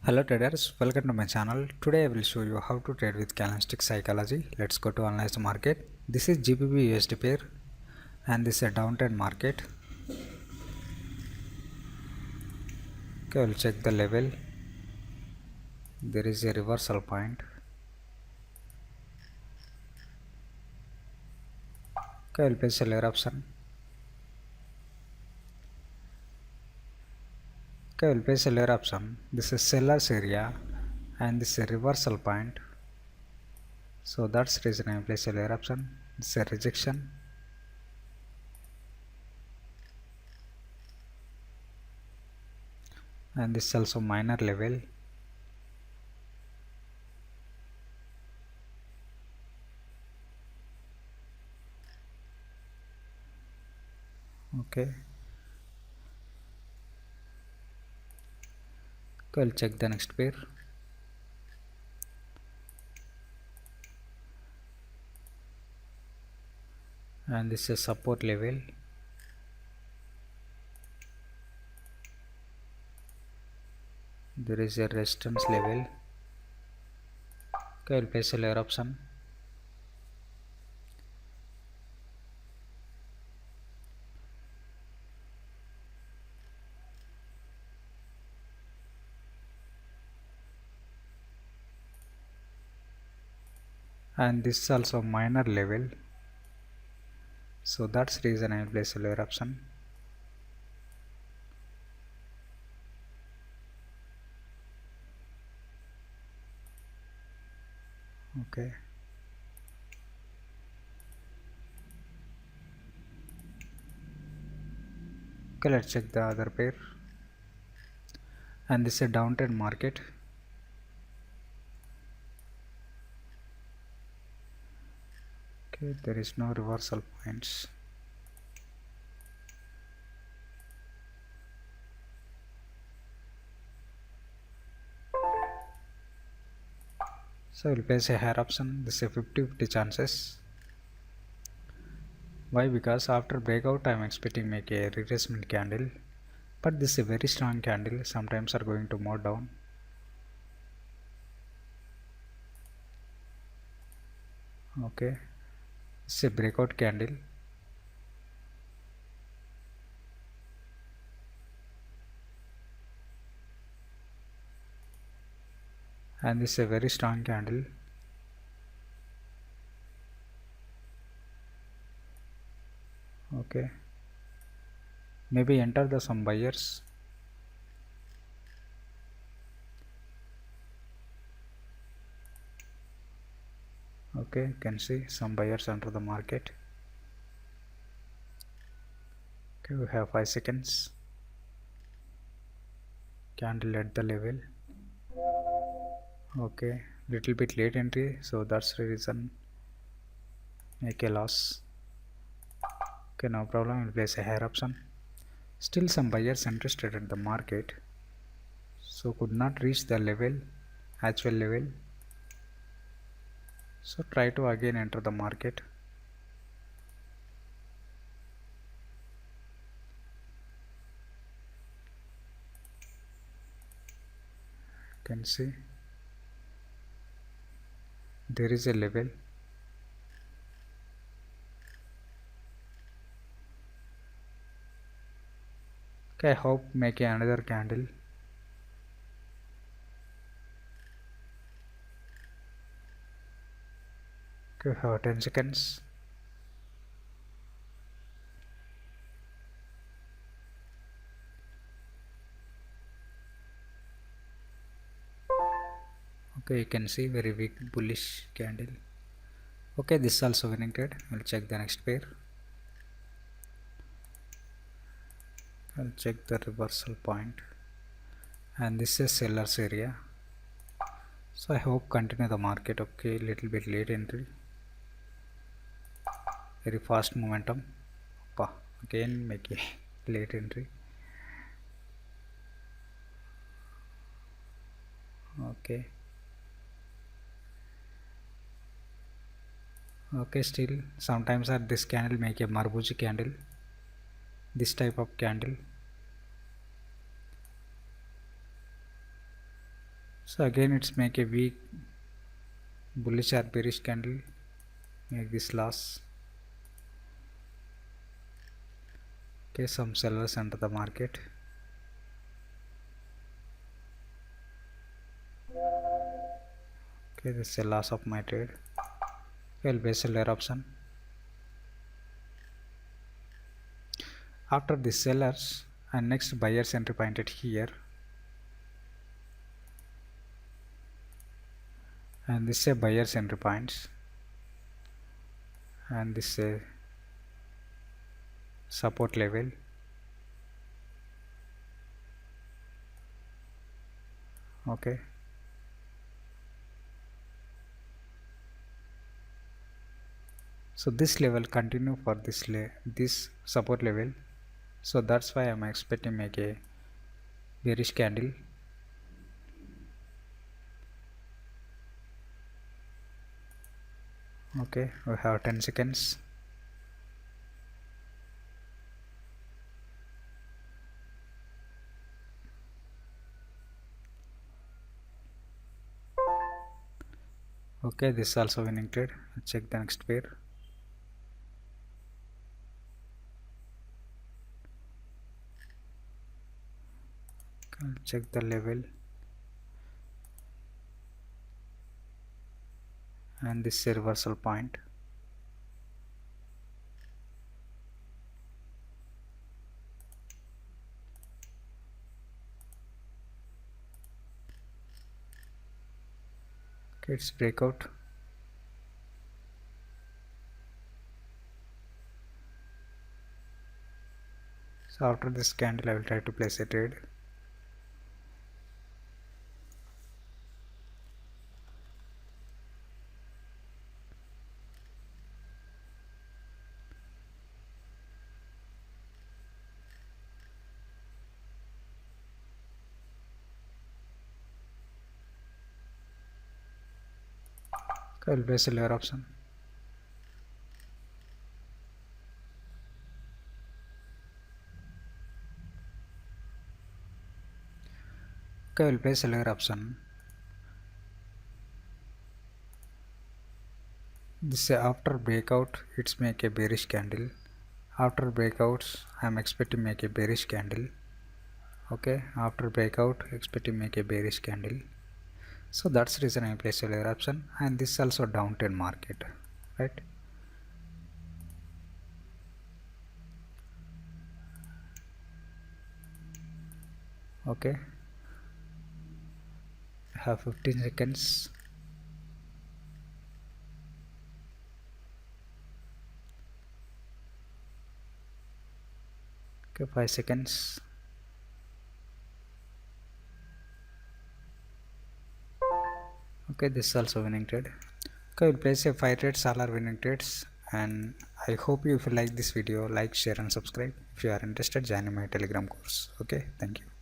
Hello traders, welcome to my channel. Today I will show you how to trade with candlestick psychology. Let's go to analyze the market. This is GBP USD pair and this is a downtrend market. Okay, we'll check the level. There is a reversal point. Okay, we'll place a seller option. Okay, we'll place a seller option. This is seller's area and this is a reversal point. So that's the reason I place a seller option. This is a rejection. And this is also minor level. Okay. I'll check the next pair. And this is support level. There is a resistance level. Okay, I'll place a layer option. And this is also minor level, so that's the reason I will place a layer option. Okay, let's check the other pair. And this is a downtrend market. Okay, there is no reversal points. So we'll place a higher option. This is a 50-50 chances. Why? Because after breakout I am expecting make a retracement candle, but this is a very strong candle. Sometimes are going to move down. Okay, this is a breakout candle. And this is a very strong candle. Okay, maybe enter the some buyers. Okay, you can see some buyers enter the market. Okay, we have 5 seconds. Candle at the level. Okay, little bit late entry, so that's the reason make a loss. Okay, no problem, we'll place a higher option. Still some buyers interested in the market, so could not reach the level, actual level. So try to again enter the market. You can see there is a level. Okay, I hope make another candle. Okay, we have 10 seconds. Okay, you can see very weak bullish candle. Okay, this is also winning trade. We'll check the next pair. I'll check the reversal point, and this is seller's area. So I hope continue the market. Okay, little bit late entry, very fast momentum. Oppa, again make a late entry. Okay, still sometimes this candle make a marbuji candle, this type of candle. So again it's make a weak bullish or bearish candle, make this loss. Okay, some sellers enter the market. Okay, this is a loss of my trade. Okay, I'll place a layer option. After the sellers and next buyers entry pointed here, and this is a buyer's entry points, and this is a support level. Okay, so this level continue for this support level, so that's why I'm expecting make a bearish candle. Okay, we have 10 seconds. Okay, this is also winning trade. Check the next pair. Check the level, and this is a reversal point. Okay, it's breakout. So after this candle I will try to place a trade. Okay, I will place a layer option. Okay, I will place a layer option. This after breakout it's make a bearish candle. After breakouts I'm expecting make a bearish candle. Okay, after breakout expecting make a bearish candle. So that's the reason I place a layer option, and this is also downtrend market, right? Okay, I have 15 seconds. Okay, 5 seconds. Okay, this is also winning trade. Okay, we'll place a 5 trades, all are winning trades, and I hope you, if you like this video, like, share and subscribe. If you are interested, join my telegram course. Okay, thank you.